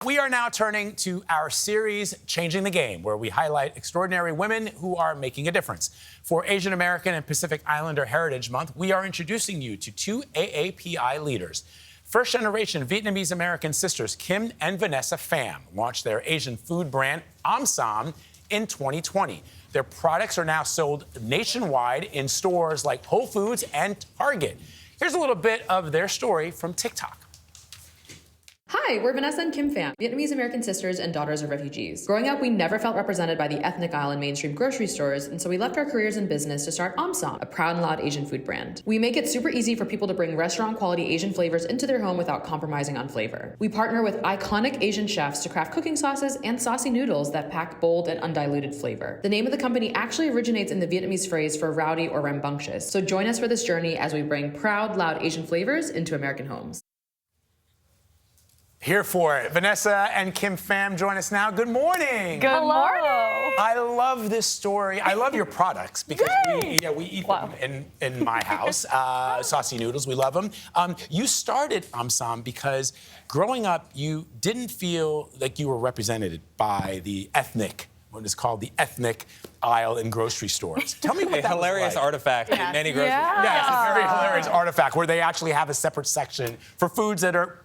we are now turning to our series, Changing the Game, where we highlight extraordinary women who are making a difference. For Asian American and Pacific Islander Heritage Month, we are introducing you to two AAPI leaders. First-generation Vietnamese American sisters Kim and Vanessa Pham launched their Asian food brand, Omsom, in 2020. Their products are now sold nationwide in stores like Whole Foods and Target. Here's a little bit of their story from TikTok. Hi, we're Vanessa and Kim Pham, Vietnamese American sisters and daughters of refugees. Growing up, we never felt represented by the ethnic aisle in mainstream grocery stores, and so we left our careers in business to start Omsom, a proud and loud Asian food brand. We make it super easy for people to bring restaurant-quality Asian flavors into their home without compromising on flavor. We partner with iconic Asian chefs to craft cooking sauces and saucy noodles that pack bold and undiluted flavor. The name of the company actually originates in the Vietnamese phrase for rowdy or rambunctious, so join us for this journey as we bring proud, loud Asian flavors into American homes. Here for it. Vanessa and Kim Pham join us now. Good morning. Good morning. I love this story. I love your products because we eat them in my house. Saucy noodles, we love them. You started Omsom because growing up, you didn't feel like you were represented by the ethnic, what is called the ethnic aisle in grocery stores. Tell me what a hilarious artifact in many grocery stores. Yeah, it's a very hilarious artifact where they actually have a separate section for foods that are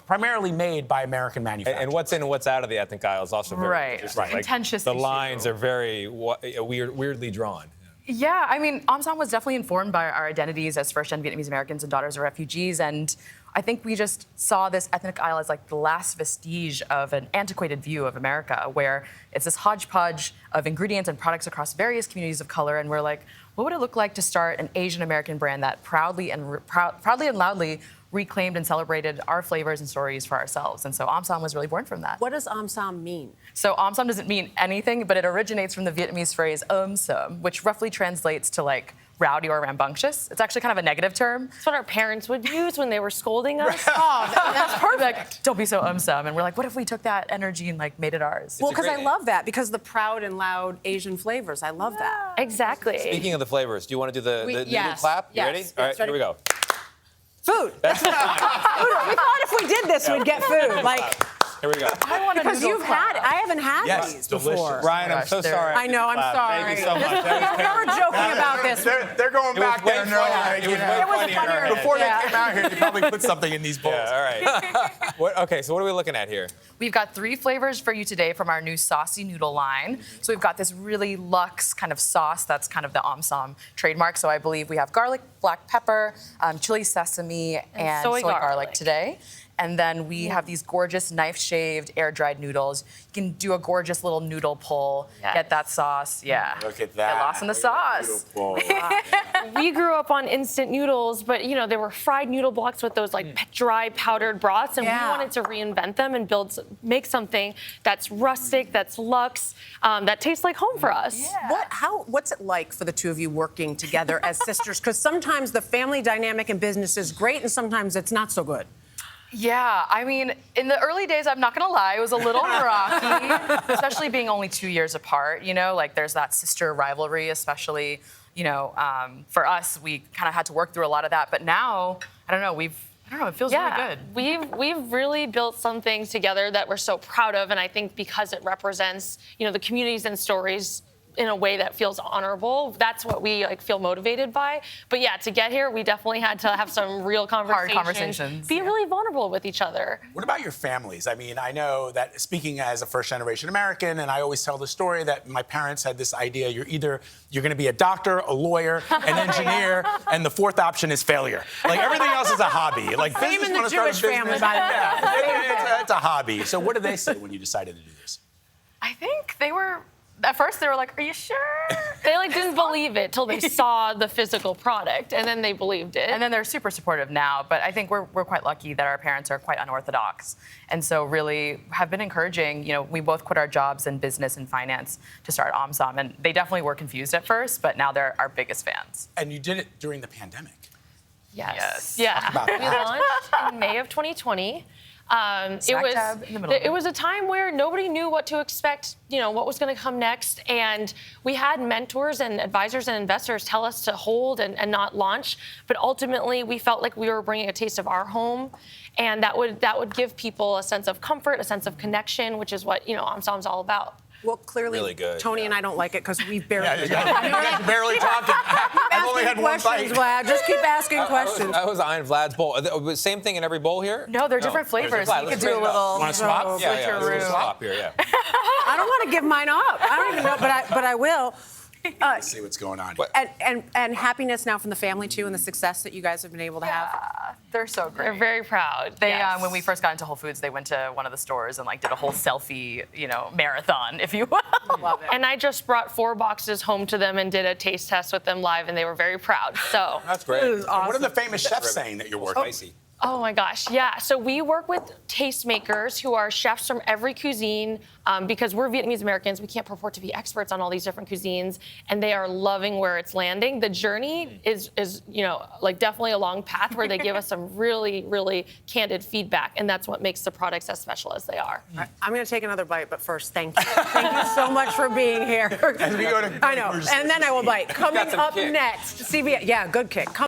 primarily made by American manufacturers. And what's in and what's out of the ethnic aisle is also very interesting. Right. Contentious the issue. lines are very weirdly drawn. Yeah, I mean, Omsom was definitely informed by our identities as first-gen Vietnamese Americans and daughters of refugees, and I think we just saw this ethnic aisle as like the last vestige of an antiquated view of America, where it's this hodgepodge of ingredients and products across various communities of color, and we're like, what would it look like to start an Asian American brand that proudly and loudly reclaimed and celebrated our flavors and stories for ourselves? And so Omsom was really born from that. What does Omsom mean? So Omsom doesn't mean anything, but it originates from the Vietnamese phrase Omsom, which roughly translates to like rowdy or rambunctious. It's actually kind of a negative term. That's what our parents would use when they were scolding us. That's perfect. Like, don't be so Omsom. And we're like, what if we took that energy and like made it ours? Well, because I love that, because the proud and loud Asian flavors. I love that. Exactly. Speaking of the flavors, do you want to do the noodle yes. clap? You Yes. ready? Yes, All right, ready. here we go. Food. Food. We thought if we did this, we'd get food. Like, Here we go. I want a because noodle you've had it. I haven't had Yes, these delicious. before. Ryan, I'm so sorry. I know, I'm sorry. Thank you so much. We were joking about this. They're going back there. It was way funnier. Before they came out here, they probably put something in these bowls. Yeah, all right. Okay, so what are we looking at here? We've got 3 flavors for you today from our new saucy noodle line. So we've got this really luxe kind of sauce that's kind of the Omsom trademark. So I believe we have garlic, black pepper, chili sesame, and soy garlic today. And then we have these gorgeous knife-shaved, air-dried noodles. You can do a gorgeous little noodle pull, get that sauce. Yeah. Look at that. Get lost in the sauce. We grew up on instant noodles, but you know, they were fried noodle blocks with those like dry powdered broths, and we wanted to reinvent them and make something that's rustic, that's luxe, that tastes like home for us. Yeah. What's it like for the two of you working together as sisters? Because sometimes the family dynamic in business is great, and sometimes it's not so good. Yeah, I mean, in the early days, I'm not gonna lie, it was a little rocky, especially being only 2 years apart, you know, like there's that sister rivalry, especially, you know, for us, we kind of had to work through a lot of that, but now, I don't know, it feels really good. We've really built some things together that we're so proud of, and I think because it represents, you know, the communities and stories in a way that feels honorable. That's what we like feel motivated by. But yeah, to get here, we definitely had to have some real conversations. Hard conversations. Be really vulnerable with each other. What about your families? I mean, I know that speaking as a first-generation American, and I always tell the story that my parents had this idea, you're going to be a doctor, a lawyer, an engineer, and the fourth option is failure. Like everything else is a hobby. Like Same in the Jewish family, by the way. It's a hobby. So what did they say when you decided to do this? I think at first they were like, are you sure? They like didn't believe it till they saw the physical product, and then they believed it. And then they're super supportive now, but I think we're quite lucky that our parents are quite unorthodox, and so really have been encouraging. You know, we both quit our jobs in business and finance to start Omsom, and they definitely were confused at first, but now they're our biggest fans. And you did it during the pandemic. Yes. Yes. Yeah. Talk about We that. launched in May of 2020. Smack dab in the middle of it. It was a time where nobody knew what to expect, what was going to come next. And we had mentors and advisors and investors tell us to hold and not launch. But ultimately, we felt like we were bringing a taste of our home. And that would give people a sense of comfort, a sense of connection, which is what, Omsom's all about. Well, clearly, Really good, Tony yeah. and I don't like it because we've barely. You guys are barely talking. I've only had one bite. Vlad. Just keep asking questions. I was eyeing Vlad's bowl. Same thing in every bowl here? No, they're different flavors. Vlad, You let's could do a trade it up. little. Want to swap? Yeah, let's do a switcheroo. swap here, yeah. I don't want to give mine up. I don't even know, but I will. Let's see what's going on. And happiness now from the family too, and the success that you guys have been able to have. They're so great. They're very proud. They, yes. when we first got into Whole Foods, they went to one of the stores and did a whole selfie, marathon, if you will. Love it. And I just brought 4 boxes home to them and did a taste test with them live, and they were very proud. So. That's great. What are the famous chefs saying that you're working? Spicy. Oh my gosh, yeah. So we work with tastemakers who are chefs from every cuisine because we're Vietnamese Americans. We can't purport to be experts on all these different cuisines, and they are loving where it's landing. The journey is definitely a long path where they give us some really, really candid feedback, and that's what makes the products as special as they are. All right, I'm going to take another bite, but first, thank you. Thank you so much for being here. As we go to I know, and then I will bite. Coming some up kick. next, CBS. Yeah, good kick.